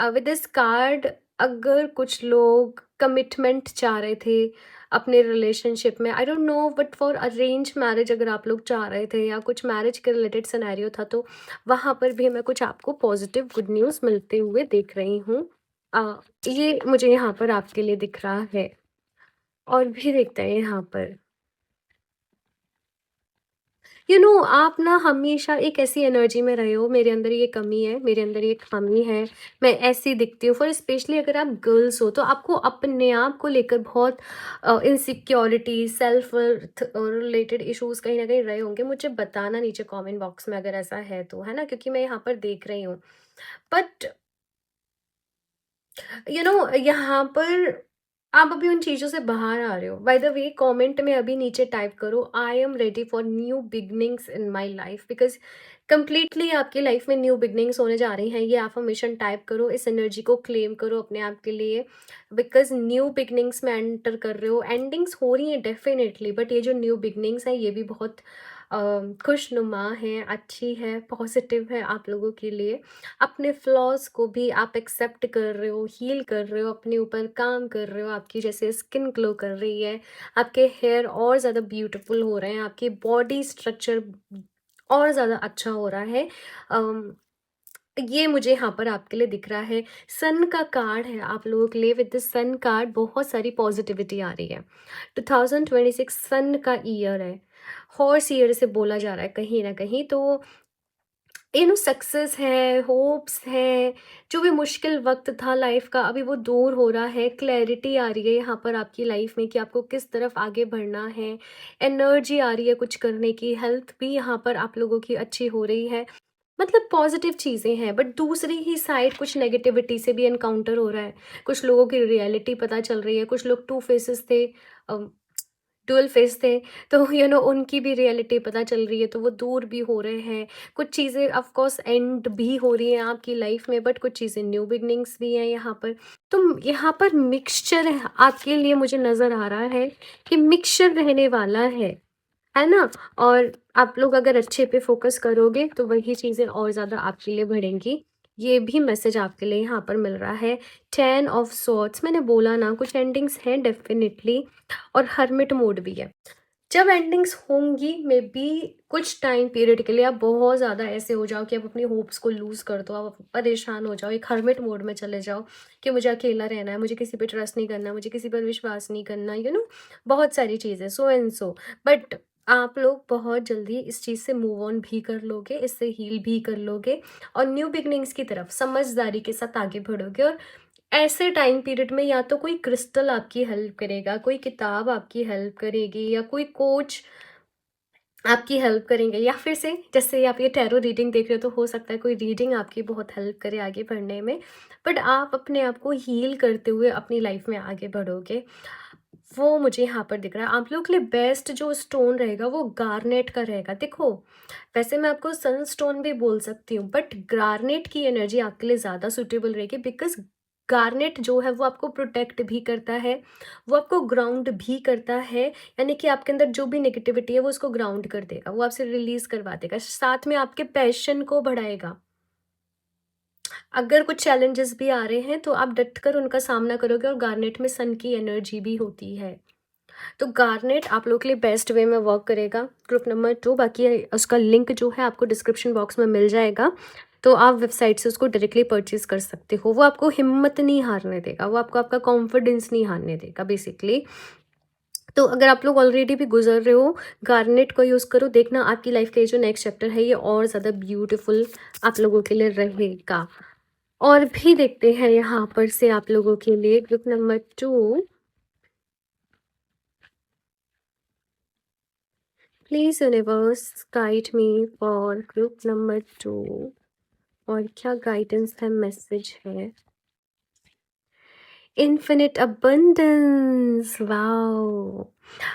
विद दिस कार्ड, अगर कुछ लोग कमिटमेंट चाह रहे थे अपने रिलेशनशिप में, I don't know, but for arrange marriage अगर आप लोग चाह रहे थे या कुछ मैरिज के रिलेटेड सिनेरियो था, तो वहाँ पर भी मैं कुछ आपको पॉजिटिव गुड न्यूज़ मिलते हुए देख रही हूँ। ये मुझे यहाँ पर आपके लिए दिख रहा है। और भी देखते हैं यहाँ पर। आप ना हमेशा एक ऐसी एनर्जी में रहे हो, मेरे अंदर ये कमी है, मेरे अंदर ये खामी है, मैं ऐसी दिखती हूँ। फॉर स्पेशली अगर आप गर्ल्स हो तो आपको अपने आप को लेकर बहुत insecurity, self worth related issues कहीं ना कहीं रहे होंगे। मुझे बताना नीचे कमेंट बॉक्स में अगर ऐसा है तो, है ना, क्योंकि मैं यहाँ पर देख रही हूँ। बट यहाँ पर आप अभी उन चीज़ों से बाहर आ रहे हो। बाय द वे, कमेंट में अभी नीचे टाइप करो, I am ready for new beginnings in my life, because completely आपकी लाइफ में न्यू बिगनिंग्स होने जा रही हैं। ये अफर्मेशन टाइप करो, इस एनर्जी को क्लेम करो अपने आप के लिए, बिकॉज न्यू बिगनिंग्स में एंटर कर रहे हो। एंडिंग्स हो रही हैं डेफिनेटली, बट ये जो न्यू बिगनिंग्स हैं ये भी बहुत खुशनुमा है, अच्छी है, पॉजिटिव है आप लोगों के लिए। अपने फ्लॉज़ को भी आप एक्सेप्ट कर रहे हो, हील कर रहे हो, अपने ऊपर काम कर रहे हो। आपकी जैसे स्किन ग्लो कर रही है, आपके हेयर और ज़्यादा ब्यूटीफुल हो रहे हैं, आपकी बॉडी स्ट्रक्चर और ज़्यादा अच्छा हो रहा है। अम, ये मुझे यहाँ पर आपके लिए दिख रहा है। सन का कार्ड है आप लोगों के लिए। विद द सन कार्ड बहुत सारी पॉजिटिविटी आ रही है। 2026 सन का ईयर है, हॉर्स ईयर से बोला जा रहा है कहीं ना कहीं। तो सक्सेस है, होप्स है, जो भी मुश्किल वक्त था लाइफ का अभी वो दूर हो रहा है। क्लैरिटी आ रही है यहाँ पर आपकी लाइफ में कि आपको किस तरफ आगे बढ़ना है। एनर्जी आ रही है कुछ करने की। हेल्थ भी यहाँ पर आप लोगों की अच्छी हो रही है। मतलब पॉजिटिव चीज़ें हैं, बट दूसरी ही साइड कुछ नेगेटिविटी से भी एनकाउंटर हो रहा है। कुछ लोगों की रियलिटी पता चल रही है। कुछ लोग टू फेसेस थे, डुअल फेस थे, तो उनकी भी रियलिटी पता चल रही है, तो वो दूर भी हो रहे हैं। कुछ चीज़ें ऑफ कोर्स एंड भी हो रही हैं आपकी लाइफ में, बट कुछ चीज़ें न्यू बिगनिंग्स भी हैं यहाँ पर। तो यहाँ पर मिक्सचर आपके लिए मुझे नज़र आ रहा है कि मिक्सचर रहने वाला है ना। और आप लोग अगर अच्छे पे फोकस करोगे तो वही चीज़ें और ज़्यादा आपके लिए बढ़ेंगी। ये भी मैसेज आपके लिए यहाँ पर मिल रहा है। 10 ऑफ सॉर्ड्स, मैंने बोला ना कुछ एंडिंग्स हैं डेफिनेटली, और हर्मिट मोड भी है। जब एंडिंग्स होंगी मे बी कुछ टाइम पीरियड के लिए आप बहुत ज़्यादा ऐसे हो जाओ कि आप अपनी होप्स को लूज़ कर दो, आप परेशान हो जाओ, एक हर्मिट मोड में चले जाओ कि मुझे अकेला रहना है, मुझे किसी पे ट्रस्ट नहीं करना, मुझे किसी पर विश्वास नहीं करना, बहुत सारी चीज़ें सो एंड सो। बट आप लोग बहुत जल्दी इस चीज़ से मूव ऑन भी कर लोगे, इससे हील भी कर लोगे, और न्यू बिगनिंग्स की तरफ समझदारी के साथ आगे बढ़ोगे। और ऐसे टाइम पीरियड में या तो कोई क्रिस्टल आपकी हेल्प करेगा, कोई किताब आपकी हेल्प करेगी, या कोई कोच आपकी हेल्प करेंगे, या फिर से जैसे आप ये टैरो रीडिंग देख रहे हो तो हो सकता है कोई रीडिंग आपकी बहुत हेल्प करे आगे बढ़ने में। बट आप अपने आप को हील करते हुए अपनी लाइफ में आगे बढ़ोगे, वो मुझे यहाँ पर दिख रहा है। आप लोगों के लिए बेस्ट जो स्टोन रहेगा वो गार्नेट का रहेगा। देखो, वैसे मैं आपको सनस्टोन भी बोल सकती हूँ, बट गार्नेट की एनर्जी आपके लिए ज़्यादा सूटेबल रहेगी, बिकॉज गार्नेट जो है वो आपको प्रोटेक्ट भी करता है, वो आपको ग्राउंड भी करता है। यानी कि आपके अंदर जो भी नेगेटिविटी है वो उसको ग्राउंड कर देगा, वो आपसे रिलीज करवा देगा, साथ में आपके पैशन को बढ़ाएगा। अगर कुछ चैलेंजेस भी आ रहे हैं तो आप डट कर उनका सामना करोगे, और गार्नेट में सन की एनर्जी भी होती है। तो गार्नेट आप लोग के लिए बेस्ट वे में वर्क करेगा। ग्रुप नंबर 2, बाकी उसका लिंक जो है आपको डिस्क्रिप्शन बॉक्स में मिल जाएगा, तो आप वेबसाइट से उसको डायरेक्टली परचेज कर सकते हो। वो आपको हिम्मत नहीं हारने देगा, वो आपको आपका कॉन्फिडेंस नहीं हारने देगा बेसिकली। तो अगर आप लोग ऑलरेडी भी गुजर रहे हो, गार्नेट को यूज़ करो, देखना आपकी लाइफ का ये जो नेक्स्ट चैप्टर है ये और ज़्यादा ब्यूटीफुल आप लोगों के लिए रहेगा। और भी देखते हैं यहाँ पर से आप लोगों के लिए group number 2। Please universe guide me for group number 2। और क्या गाइडेंस है, मैसेज है? Infinite abundance. Wow.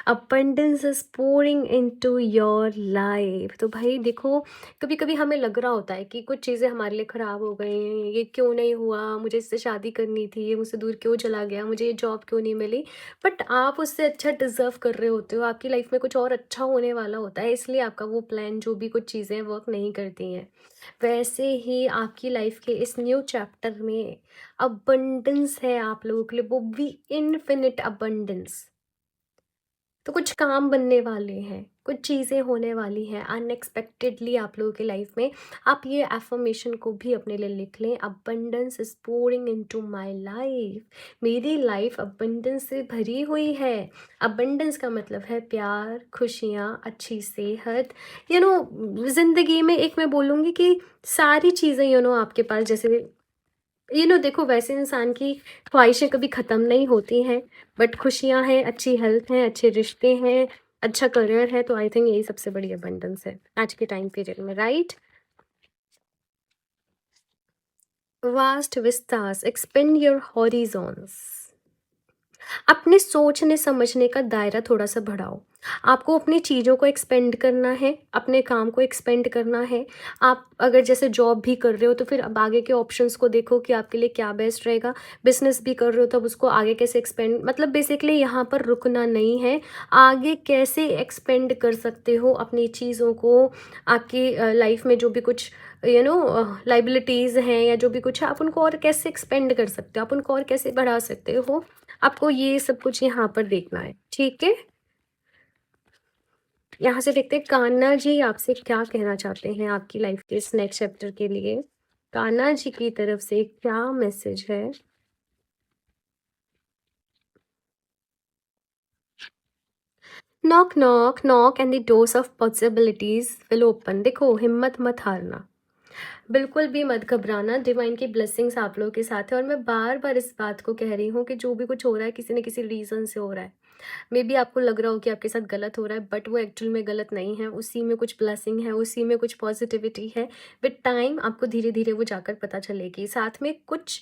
Abundance is pouring into your life. तो भाई देखो, कभी कभी हमें लग रहा होता है कि कुछ चीज़ें हमारे लिए ख़राब हो गई हैं, ये क्यों नहीं हुआ, मुझे इससे शादी करनी थी, ये मुझसे दूर क्यों चला गया, मुझे ये जॉब क्यों नहीं मिली। बट आप उससे अच्छा डिज़र्व कर रहे होते हो, आपकी लाइफ में कुछ और अच्छा होने वाला होता है, इसलिए आपका वो प्लान, जो भी कुछ चीज़ें वर्क नहीं करती हैं। वैसे ही आपकी लाइफ के इस न्यू चैप्टर में अबंडेंस है आप लोगों के लिए, वो भी इनफिनिट अबंडेंस। तो कुछ काम बनने वाले हैं, कुछ चीज़ें होने वाली हैं अनएक्सपेक्टेडली आप लोगों की लाइफ में। आप ये अफ़र्मेशन को भी अपने लिए लिख लें, abundance is pouring into my life. मेरी लाइफ अबंडेंस से भरी हुई है। अबंडेंस का मतलब है प्यार, खुशियाँ, अच्छी सेहत, ज़िंदगी में एक मैं बोलूँगी कि सारी चीज़ें आपके पास जैसे देखो वैसे इंसान की ख्वाहिशें कभी ख़त्म नहीं होती हैं, बट खुशियाँ हैं, अच्छी हेल्थ है, अच्छे रिश्ते हैं, अच्छा करियर है, तो आई थिंक यही सबसे बड़ी अबंडेंस है आज के टाइम पीरियड में, right? Vast Vistas expand your horizons. अपने सोचने समझने का दायरा थोड़ा-सा बढ़ाओ। आपको अपनी चीज़ों को एक्सपेंड करना है, अपने काम को एक्सपेंड करना है। आप अगर जैसे जॉब भी कर रहे हो तो फिर अब आगे के ऑप्शंस को देखो कि आपके लिए क्या बेस्ट रहेगा। बिज़नेस भी कर रहे हो तब उसको आगे कैसे एक्सपेंड, मतलब बेसिकली यहाँ पर रुकना नहीं है। आगे कैसे एक्सपेंड कर सकते हो अपनी चीज़ों को, आपकी लाइफ में जो भी कुछ लायबिलिटीज़ हैं या जो भी कुछ है, आप उनको और कैसे एक्सपेंड कर सकते हो, आप उनको और कैसे बढ़ा सकते हो। आपको ये सब कुछ यहाँ पर देखना है, ठीक है? यहाँ से देखते हैं कान्हा जी आपसे क्या कहना चाहते हैं आपकी लाइफ के इस नेक्स्ट चैप्टर के लिए। कान्हा जी की तरफ से क्या मैसेज है? Knock knock knock and the doors of possibilities will open. देखो, हिम्मत मत हारना, बिल्कुल भी मत घबराना। डिवाइन की ब्लेसिंग्स आप लोगों के साथ है, और मैं बार बार इस बात को कह रही हूँ कि जो भी कुछ हो रहा है किसी न किसी रीज़न से हो रहा है। मे बी आपको लग रहा हो कि आपके साथ गलत हो रहा है, बट वो एक्चुअल में गलत नहीं है। उसी में कुछ ब्लेसिंग है, उसी में कुछ पॉजिटिविटी है। विद टाइम आपको धीरे धीरे वो जाकर पता चलेगी। साथ में कुछ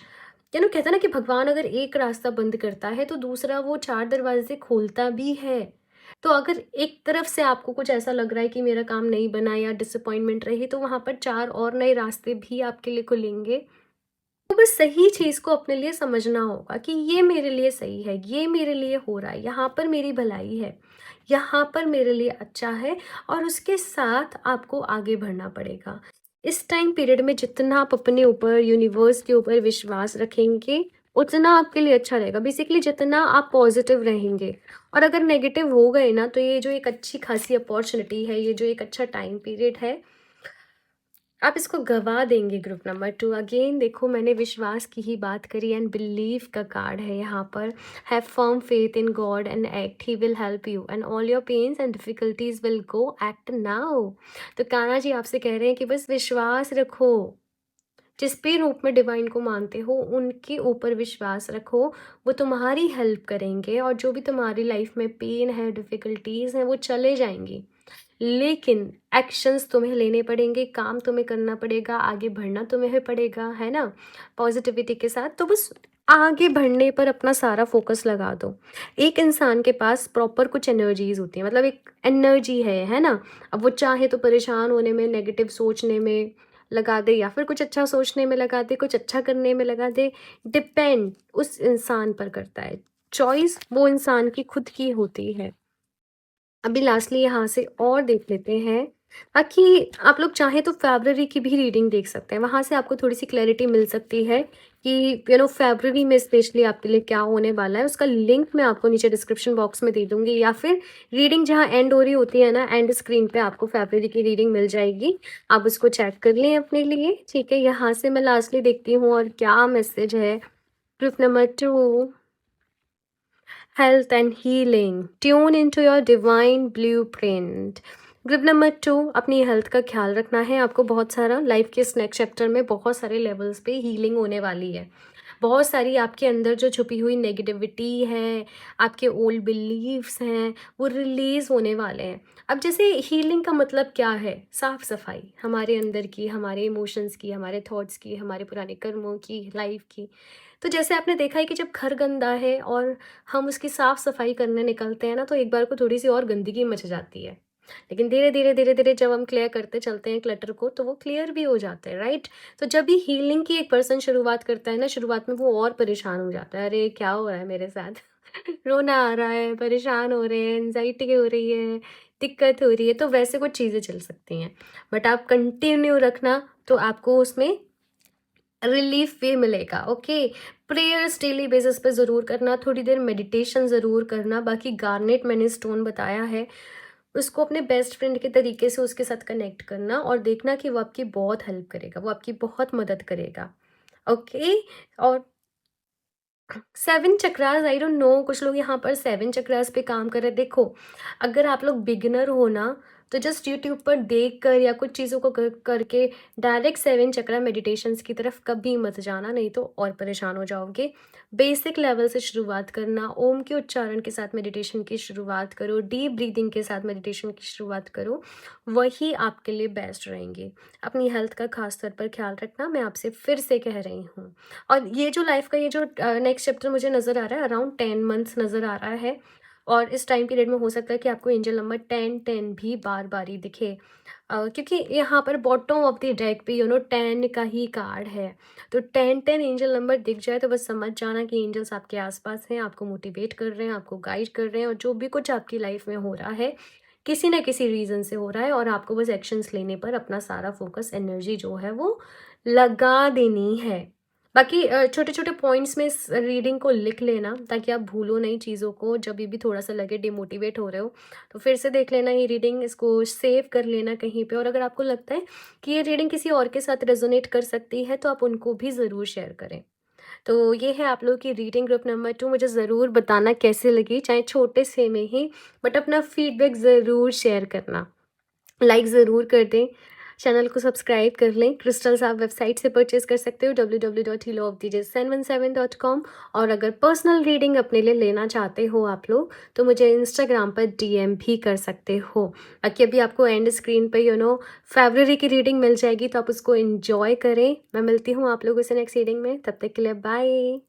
कहते हैं ना कि भगवान अगर एक रास्ता बंद करता है तो दूसरा वो 4 दरवाजे खोलता भी है। तो अगर एक तरफ से आपको कुछ ऐसा लग रहा है कि मेरा काम नहीं बना या डिसअपॉइंटमेंट रही, तो वहाँ पर 4 और नए रास्ते भी आपके लिए खुलेंगे। तो बस सही चीज़ को अपने लिए समझना होगा कि ये मेरे लिए सही है, ये मेरे लिए हो रहा है, यहाँ पर मेरी भलाई है, यहाँ पर मेरे लिए अच्छा है, और उसके साथ आपको आगे बढ़ना पड़ेगा। इस टाइम पीरियड में जितना आप अपने ऊपर, यूनिवर्स के ऊपर विश्वास रखेंगे, उतना आपके लिए अच्छा रहेगा। बेसिकली जितना आप पॉजिटिव रहेंगे, और अगर नेगेटिव हो गए ना, तो ये जो एक अच्छी खासी अपॉर्चुनिटी है, ये जो एक अच्छा टाइम पीरियड है, आप इसको गवा देंगे। ग्रुप नंबर 2 अगेन देखो, मैंने विश्वास की ही बात करी, एंड बिलीव का कार्ड है यहाँ पर। Have firm faith in God and act, he will help you and all your pains and difficulties will go, act now. तो कान्हा जी आपसे कह रहे हैं कि बस विश्वास रखो, जिस भी रूप में डिवाइन को मानते हो उनके ऊपर विश्वास रखो। वो तुम्हारी हेल्प करेंगे, और जो भी तुम्हारी लाइफ में पेन है, डिफिकल्टीज हैं, वो चले जाएंगी। लेकिन एक्शंस तुम्हें लेने पड़ेंगे, काम तुम्हें करना पड़ेगा, आगे बढ़ना तुम्हें पड़ेगा, है ना? पॉजिटिविटी के साथ। तो बस आगे बढ़ने पर अपना सारा फोकस लगा दो। एक इंसान के पास प्रॉपर कुछ एनर्जीज होती हैं, मतलब एक एनर्जी है ना? अब वो चाहे तो परेशान होने में, नेगेटिव सोचने में लगा दे, या फिर कुछ अच्छा सोचने में लगा दे, कुछ अच्छा करने में लगा दे। डिपेंड उस इंसान पर करता है। चॉइस वो इंसान की खुद की होती है। अभी लास्टली यहाँ से और देख लेते हैं, बाकी आप लोग चाहें तो फ़रवरी की भी रीडिंग देख सकते हैं। वहाँ से आपको थोड़ी-सी क्लैरिटी मिल सकती है कि फ़रवरी में स्पेशली आपके लिए क्या होने वाला है। उसका लिंक मैं आपको नीचे डिस्क्रिप्शन बॉक्स में दे दूँगी, या फिर रीडिंग जहाँ एंड हो रही होती है ना, एंड स्क्रीन पे आपको फ़रवरी की रीडिंग मिल जाएगी। आप उसको चेक कर लें अपने लिए, ठीक है? यहाँ से मैं लास्टली देखती हूँ और क्या मैसेज है। Group number 2, health and healing, tune into your divine blueprint। Group number 2, अपनी हेल्थ का ख्याल रखना है आपको। बहुत सारा लाइफ के इस नेक्स्ट चैप्टर में बहुत सारे लेवल्स पे हीलिंग होने वाली है। बहुत सारी आपके अंदर जो छुपी हुई नेगेटिविटी है, आपके ओल्ड बिलीव्स हैं, वो रिलीज़ होने वाले हैं। अब जैसे हीलिंग का मतलब क्या है? साफ सफाई हमारे अंदर की, हमारे इमोशंस की, हमारे थॉट्स की, हमारे पुराने कर्मों की, लाइफ की। तो जैसे आपने देखा है कि जब घर गंदा है और हम उसकी साफ सफाई करने निकलते हैं ना, तो एक बार को थोड़ी सी और गंदगी मच जाती है। लेकिन धीरे धीरे जब हम क्लियर करते चलते हैं क्लटर को, तो वो क्लियर भी हो जाते हैं, राइट? तो जब भी हीलिंग की एक पर्सन शुरुआत करता है ना, शुरुआत में वो और परेशान हो जाता है, अरे क्या हो रहा है मेरे साथ रोना आ रहा है, परेशान हो रहे हैं, एनजाइटी हो रही है, दिक्कत हो रही है, तो वैसे कुछ चीज़ें चल सकती हैं। बट आप कंटिन्यू रखना, तो आपको उसमें रिलीफ भी मिलेगा। ओके, प्रेयर्स डेली बेसिस पे ज़रूर करना, थोड़ी देर मेडिटेशन ज़रूर करना। बाकी गार्नेट मैंने स्टोन बताया है, उसको अपने बेस्ट फ्रेंड के तरीके से उसके साथ कनेक्ट करना और देखना कि वो आपकी बहुत हेल्प करेगा, वो आपकी बहुत मदद करेगा। ओके। और 7 चक्रास, आई डोंट नो, कुछ लोग यहाँ पर 7 चक्रास पे काम कर रहे हैं। देखो, अगर आप लोग बिगिनर हो ना, तो जस्ट यूट्यूब पर देख कर या कुछ चीज़ों को करके डायरेक्ट 7 चक्रा मेडिटेशंस की तरफ कभी मत जाना, नहीं तो और परेशान हो जाओगे। बेसिक लेवल से शुरुआत करना, ओम के उच्चारण के साथ मेडिटेशन की शुरुआत करो, डीप ब्रीदिंग के साथ मेडिटेशन की शुरुआत करो, वही आपके लिए बेस्ट रहेंगे। अपनी हेल्थ का खास तौर पर ख्याल रखना, मैं आपसे फिर से कह रही हूँ। और ये जो लाइफ का ये जो नेक्स्ट चैप्टर मुझे नज़र आ रहा है, अराउंड 10 मंथ्स नज़र आ रहा है। और इस टाइम पीरियड में हो सकता है कि आपको एंजल नंबर 10 भी बार बार ही दिखे, क्योंकि यहाँ पर बॉटम ऑफ द डेक पे 10 का ही कार्ड है। तो 10 एंजल नंबर दिख जाए तो बस समझ जाना कि एंजल्स आपके आसपास हैं, आपको मोटिवेट कर रहे हैं, आपको गाइड कर रहे हैं, और जो भी कुछ आपकी लाइफ में हो रहा है किसी ना किसी रीज़न से हो रहा है, और आपको बस एक्शंस लेने पर अपना सारा फोकस एनर्जी जो है वो लगा देनी है। बाकी छोटे-छोटे पॉइंट्स में इस रीडिंग को लिख लेना, ताकि आप भूलो नहीं चीज़ों को। जब भी थोड़ा-सा लगे डिमोटिवेट हो रहे हो, तो फिर से देख लेना ये रीडिंग, इसको सेव कर लेना कहीं पे। और अगर आपको लगता है कि ये रीडिंग किसी और के साथ रेज़ोनेट कर सकती है, तो आप उनको भी ज़रूर शेयर करें। तो ये है आप लोगों की रीडिंग ग्रुप नंबर 2। मुझे ज़रूर बताना कैसे लगी, चाहे छोटे से में ही, बट अपना फीडबैक ज़रूर शेयर करना। लाइक ज़रूर कर दें, चैनल को सब्सक्राइब कर लें। क्रिस्टल्स आप वेबसाइट से परचेज़ कर सकते हो www.healoofthedays717.com। और अगर पर्सनल रीडिंग अपने लिए लेना चाहते हो आप लोग, तो मुझे इंस्टाग्राम पर डीएम भी कर सकते हो। बाकी अभी आपको एंड स्क्रीन पे फ़रवरी की रीडिंग मिल जाएगी, तो आप उसको एन्जॉय करें। मैं मिलती हूँ आप लोगों से नेक्स्ट रीडिंग में, तब तक के लिए बाय।